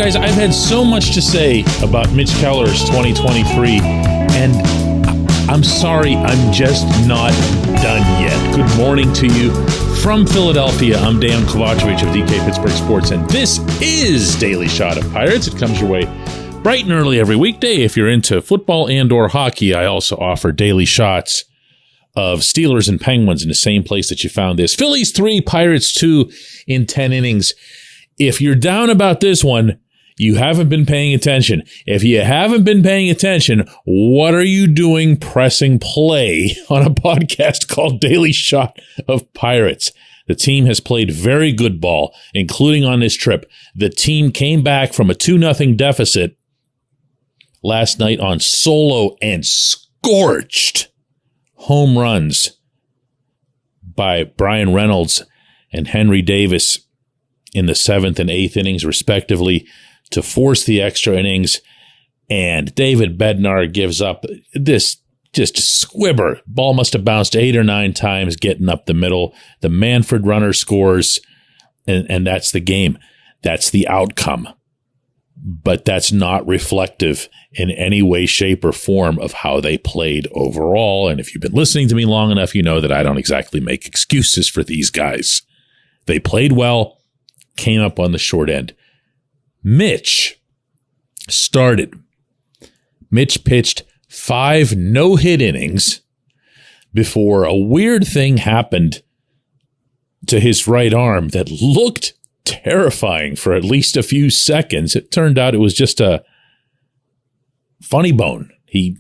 Guys, I've had so much to say about Mitch Keller's 2023, and I'm sorry, I'm just not done yet. Good morning to you from Philadelphia. I'm Dejan Kovacevic of DK Pittsburgh Sports, and this is Daily Shot of Pirates. It comes your way bright and early every weekday. If you're into football and or hockey, I also offer daily shots of Steelers and Penguins in the same place that you found this. Phillies 3, Pirates 2 in 10 innings. If you're down about this one, you haven't been paying attention. If you haven't been paying attention, what are you doing pressing play on a podcast called Daily Shot of Pirates? The team has played very good ball, including on this trip. The team came back from a 2-0 deficit last night on solo and scorched home runs by Brian Reynolds and Henry Davis in the 7th and 8th innings, respectively, to force the extra innings. And David Bednar gives up this just squibber. Ball must have bounced 8 or 9 times getting up the middle. The Manfred runner scores, and that's the game. That's the outcome. But that's not reflective in any way, shape, or form of how they played overall. And if you've been listening to me long enough, you know that I don't exactly make excuses for these guys. They played well, came up on the short end. Mitch started. Mitch pitched 5 no-hit innings before a weird thing happened to his right arm that looked terrifying for at least a few seconds. It turned out it was just a funny bone. He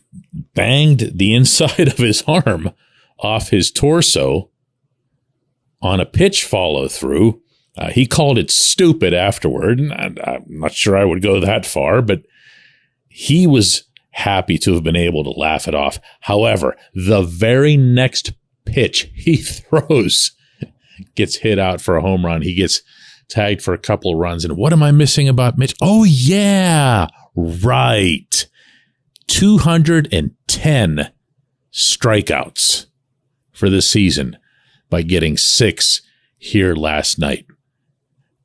banged the inside of his arm off his torso on a pitch follow-through. He called it stupid afterward, and I'm not sure I would go that far, but he was happy to have been able to laugh it off. However, the very next pitch he throws gets hit out for a home run. He gets tagged for a couple of runs. And what am I missing about Mitch? Oh, yeah, right. 210 strikeouts for the season by getting 6 here last night.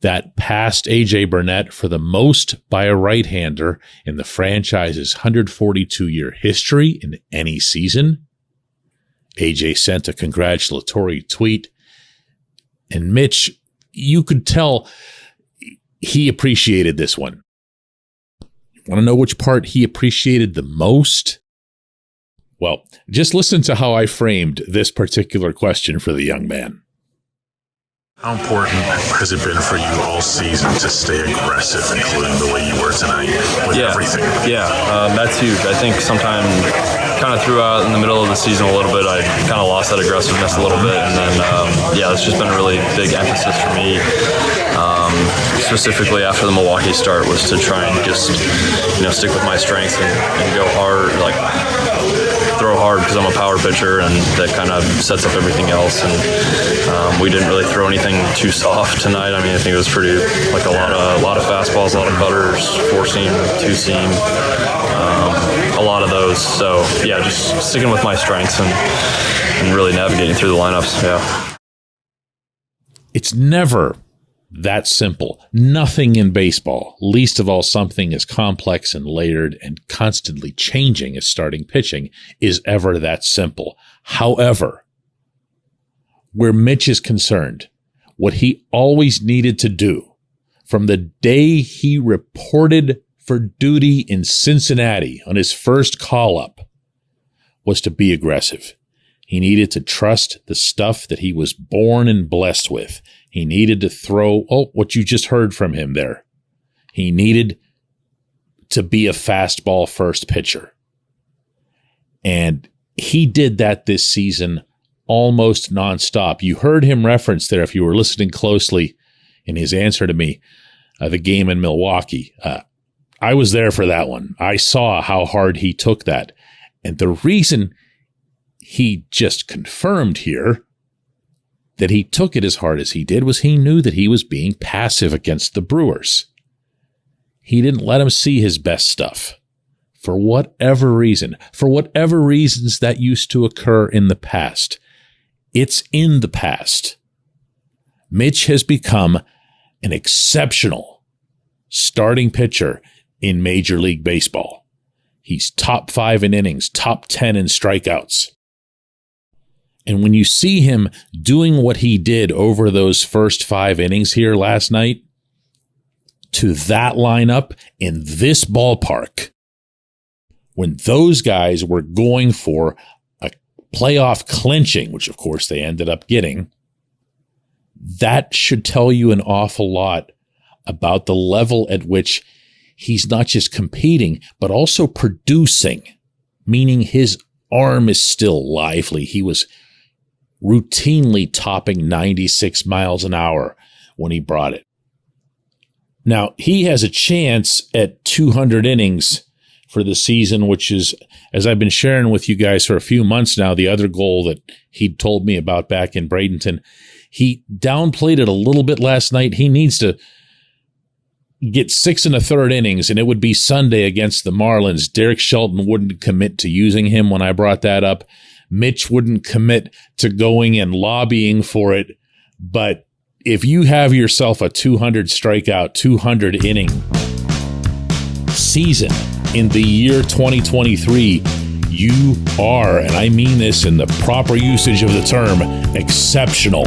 That passed A.J. Burnett for the most by a right-hander in the franchise's 142-year history in any season. A.J. sent a congratulatory tweet. And Mitch, you could tell he appreciated this one. Want to know which part he appreciated the most? Well, just listen to how I framed this particular question for the young man. How important has it been for you all season to stay aggressive, including the way you were tonight with everything? That's huge. I think sometimes kind of throughout in the middle of the season a little bit, I kind of lost that aggressiveness a little bit. And then, it's just been a really big emphasis for me, specifically after the Milwaukee start, was to try and just, stick with my strengths and go hard, throw hard, because I'm a power pitcher, and that kind of sets up everything else. And we didn't really throw anything too soft tonight. I mean, I think it was pretty a lot of fastballs, a lot of cutters, 4-seam, 2-seam, a lot of those. So just sticking with my strengths and really navigating through the lineups. Yeah, it's never that simple. Nothing in baseball, least of all something as complex and layered and constantly changing as starting pitching, is ever that simple. However, where Mitch is concerned, what he always needed to do from the day he reported for duty in Cincinnati on his first call-up was to be aggressive. He needed to trust the stuff that he was born and blessed with. He needed to throw, what you just heard from him there. He needed to be a fastball first pitcher. And he did that this season almost nonstop. You heard him reference there, if you were listening closely in his answer to me, the game in Milwaukee. I was there for that one. I saw how hard he took that. And the reason he just confirmed here that he took it as hard as he did was he knew that he was being passive against the Brewers. He didn't let him see his best stuff. For whatever reason, for whatever reasons that used to occur in the past, it's in the past. Mitch has become an exceptional starting pitcher in Major League Baseball. He's top 5 in innings, top 10 in strikeouts. And when you see him doing what he did over those first 5 innings here last night, to that lineup in this ballpark, when those guys were going for a playoff clinching, which of course they ended up getting, that should tell you an awful lot about the level at which he's not just competing, but also producing, meaning his arm is still lively. He was routinely topping 96 miles an hour when he brought it. Now, he has a chance at 200 innings for the season, which is, as I've been sharing with you guys for a few months now, the other goal that he'd told me about back in Bradenton. He downplayed it a little bit last night. He needs to get 6 1/3 innings, and it would be Sunday against the Marlins. Derek Shelton wouldn't commit to using him when I brought that up. Mitch wouldn't commit to going and lobbying for it. But if you have yourself a 200 strikeout, 200 inning season in the year 2023, you are, and I mean this in the proper usage of the term, exceptional.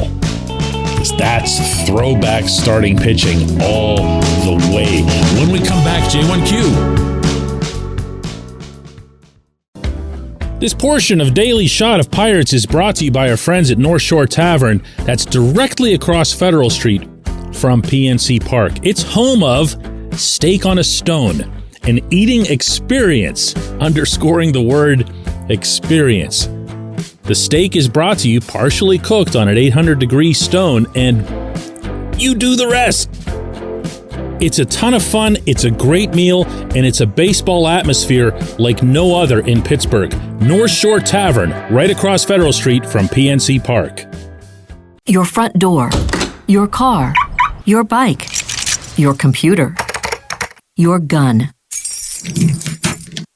That's throwback starting pitching all the way. When we come back, J1Q. This portion of Daily Shot of Pirates is brought to you by our friends at North Shore Tavern. That's directly across Federal Street from PNC Park. It's home of Steak on a Stone, an eating experience, underscoring the word experience. The steak is brought to you partially cooked on an 800-degree stone, and you do the rest. It's a ton of fun, it's a great meal, and it's a baseball atmosphere like no other in Pittsburgh. North Shore Tavern, right across Federal Street from PNC Park. Your front door, your car, your bike, your computer, your gun.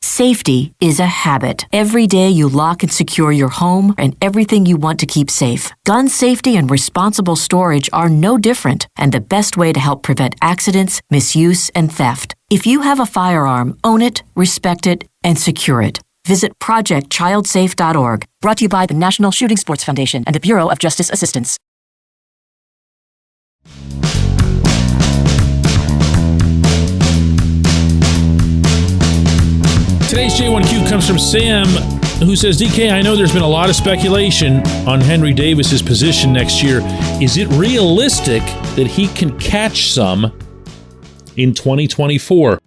Safety is a habit. Every day you lock and secure your home and everything you want to keep safe. Gun safety and responsible storage are no different and the best way to help prevent accidents, misuse, and theft. If you have a firearm, own it, respect it, and secure it. Visit ProjectChildSafe.org. Brought to you by the National Shooting Sports Foundation and the Bureau of Justice Assistance. Today's J1Q comes from Sam, who says, DK, I know there's been a lot of speculation on Henry Davis's position next year. Is it realistic that he can catch some in 2024?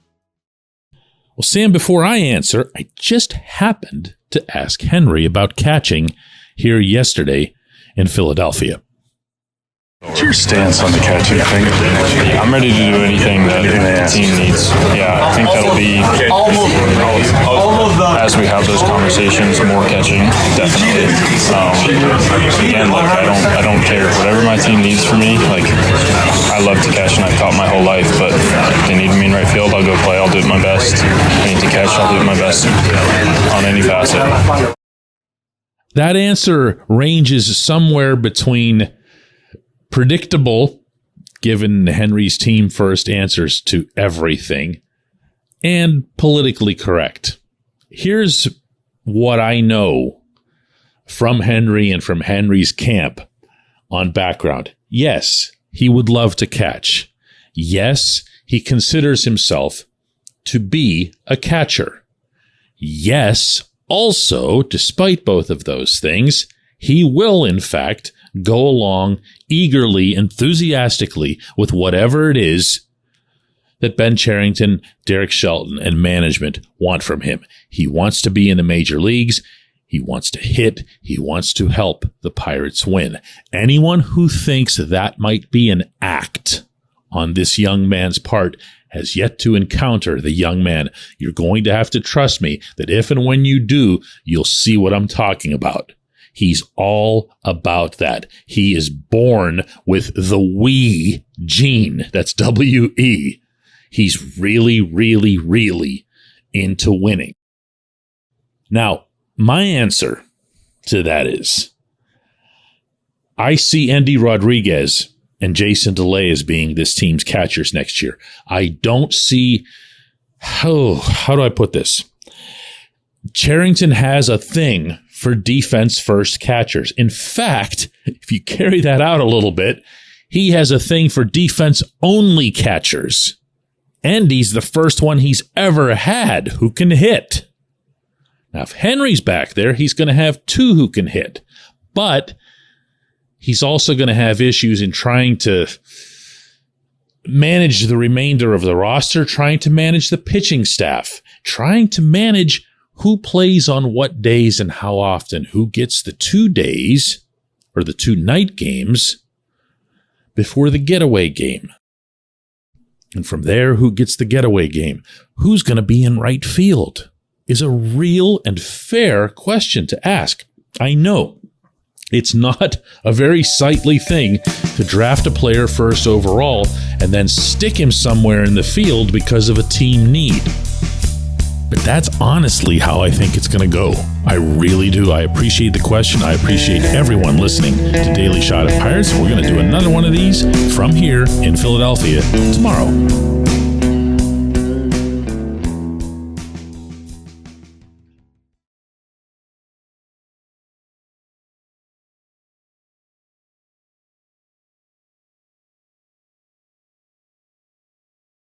Well, Sam, before I answer, I just happened to ask Henry about catching here yesterday in Philadelphia. What's your stance on the catching thing? I'm ready to do anything that the team needs. Yeah, I think that'll be, as we have those conversations, more catching, definitely. Again, like I don't care. Whatever my team needs from me, like I love to catch and I've caught my whole life, but if they need me in right field, I'll go play. I'll do it my best. I need to catch, I'll do it my best on any facet. That answer ranges somewhere between predictable, given Henry's team first answers to everything, and politically correct. Here's what I know from Henry and from Henry's camp on background. Yes, he would love to catch. Yes, he considers himself to be a catcher. Yes, also, despite both of those things, he will, in fact, go along eagerly, enthusiastically with whatever it is that Ben Cherington, Derek Shelton, and management want from him. He wants to be in the major leagues. He wants to hit. He wants to help the Pirates win. Anyone who thinks that might be an act on this young man's part has yet to encounter the young man. You're going to have to trust me that if and when you do, you'll see what I'm talking about. He's all about that. He is born with the we gene. That's W-E. He's really, really, really into winning. Now, my answer to that is, I see Andy Rodriguez and Jason DeLay as being this team's catchers next year. I don't see how do I put this? Charrington has a thing for defense first catchers. In fact, if you carry that out a little bit, he has a thing for defense only catchers. And he's the first one he's ever had who can hit. Now, if Henry's back there, he's going to have two who can hit. But he's also going to have issues in trying to manage the remainder of the roster, trying to manage the pitching staff, trying to manage who plays on what days and how often, who gets the 2 days or the 2 night games before the getaway game. And from there, who gets the getaway game? Who's going to be in right field is a real and fair question to ask. I know it's not a very sightly thing to draft a player first overall and then stick him somewhere in the field because of a team need. But that's honestly how I think it's going to go. I really do. I appreciate the question. I appreciate everyone listening to Daily Shot at Pirates. We're going to do another one of these from here in Philadelphia tomorrow.